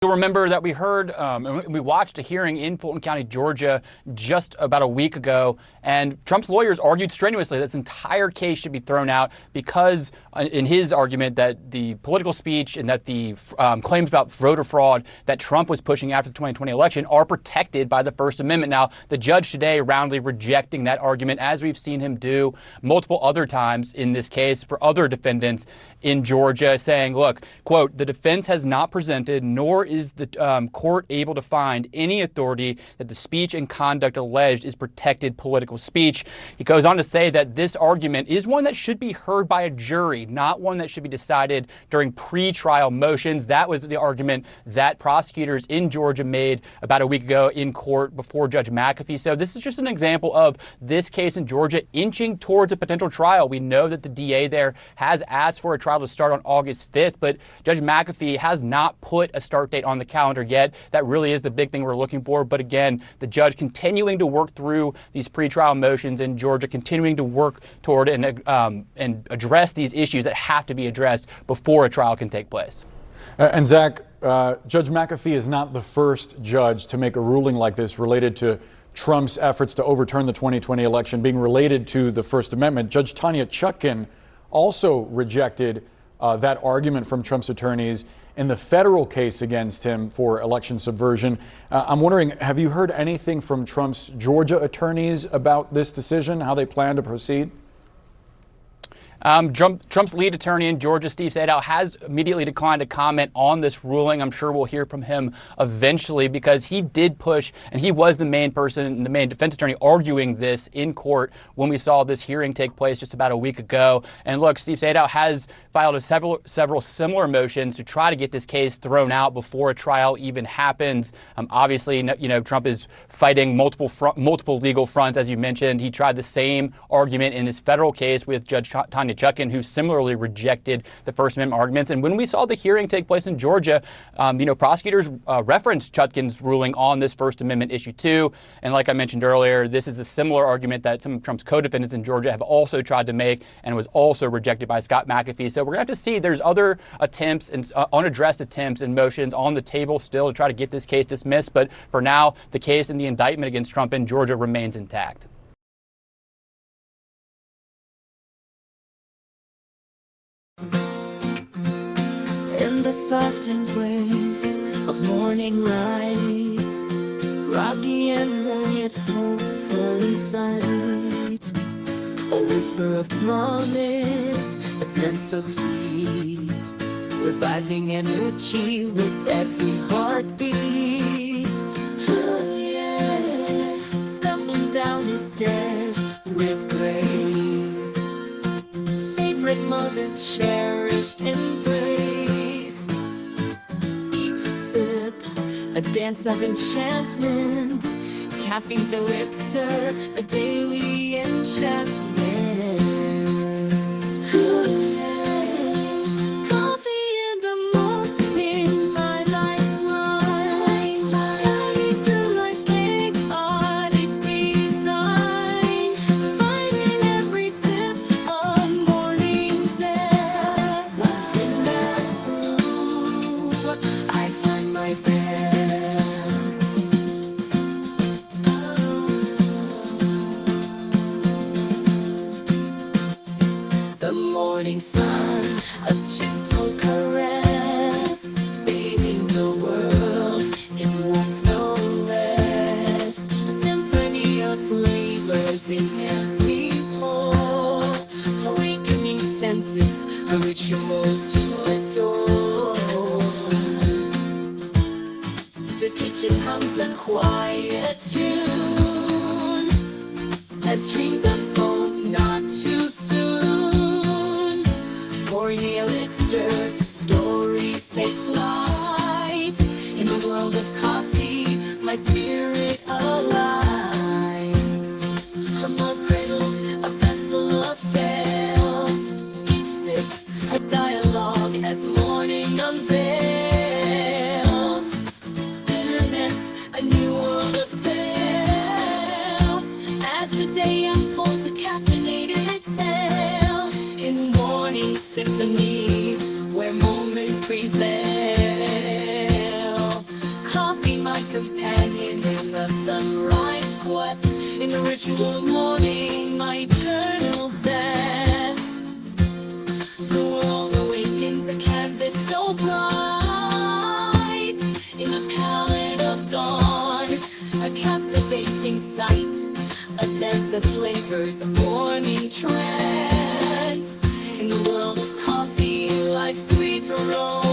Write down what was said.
You'll remember that we heard and we watched a hearing in Fulton County, Georgia, just about a week ago, and Trump's lawyers argued strenuously that this entire case should be thrown out because, in his argument, that the political speech and that the claims about voter fraud that Trump was pushing after the 2020 election are protected by the First Amendment. Now, the judge today roundly rejecting that argument, as we've seen him do multiple other times in this case for other defendants in Georgia, saying, look, quote, the defense has not presented, nor is the court able to find any authority that the speech and conduct alleged is protected political speech. He goes on to say that this argument is one that should be heard by a jury, not one that should be decided during pre-trial motions. That was the argument that prosecutors in Georgia made about a week ago in court before Judge McAfee. So this is just an example of this case in Georgia inching towards a potential trial. We know that the DA there has asked for a trial to start on August 5th, but Judge McAfee has not put a start date on the calendar yet. That really is the big thing we're looking for. But again, the judge continuing to work through these pretrial motions in Georgia, continuing to work toward and address these issues that have to be addressed before a trial can take place. And Zach, Judge McAfee is not the first judge to make a ruling like this related to Trump's efforts to overturn the 2020 election being related to the First Amendment. Judge Tanya Chutkan also rejected that argument from Trump's attorneys in the federal case against him for election subversion. I'm wondering, have you heard anything from Trump's Georgia attorneys about this decision, how they plan to proceed? Trump's lead attorney in Georgia, Steve Sadow, has immediately declined to comment on this ruling. I'm sure we'll hear from him eventually because he did push, and he was the main person, the main defense attorney arguing this in court when we saw this hearing take place just about a week ago. And look, Steve Sadow has filed several similar motions to try to get this case thrown out before a trial even happens. Obviously, you know, Trump is fighting multiple legal fronts, as you mentioned. He tried the same argument in his federal case with Judge Tanya Chutkan, who similarly rejected the First Amendment arguments. And when we saw the hearing take place in Georgia, prosecutors referenced Chutkan's ruling on this First Amendment issue too. And like I mentioned earlier, this is a similar argument that some of Trump's co-defendants in Georgia have also tried to make and was also rejected by Scott McAfee. So we're going to have to see. There's other attempts and unaddressed attempts and motions on the table still to try to get this case dismissed. But for now, the case and the indictment against Trump in Georgia remains intact. In the soft embrace of morning light, groggy and warm yet hopeful inside, a whisper of promise, a sense so sweet, reviving energy with every heartbeat. Oh yeah, stumbling down the stairs with grace, favorite mug and cherished embrace. Each sip, a dance of enchantment, caffeine's elixir, a daily enchantment. Coffee in the morning, my lifeline, guiding through life's chaotic design, finding every sip of morning zest. In that brew, I find my best. The morning sun, a gentle caress, bathing the world in warmth no less. A symphony of flavors in every pore, awakening senses, a ritual to adore. The kitchen hums a quiet tune as dreams unfold not too soon. Pouring the elixir, stories take flight. In the world of coffee, my spirit aligns. A mug cradled, a vessel of tales. Each sip, a dialogue as morning unveils. Bitterness, a new world of tales. As the day unfolds, a caffeinated tale. In morning symphony, where moments prevail. my companion in the sunrise quest, in the ritual morning, my eternal zest. The world awakens a canvas so bright, in the palette of dawn, a captivating sight, a dance of flavors, a morning trance. In the world of coffee, life's sweet aroma.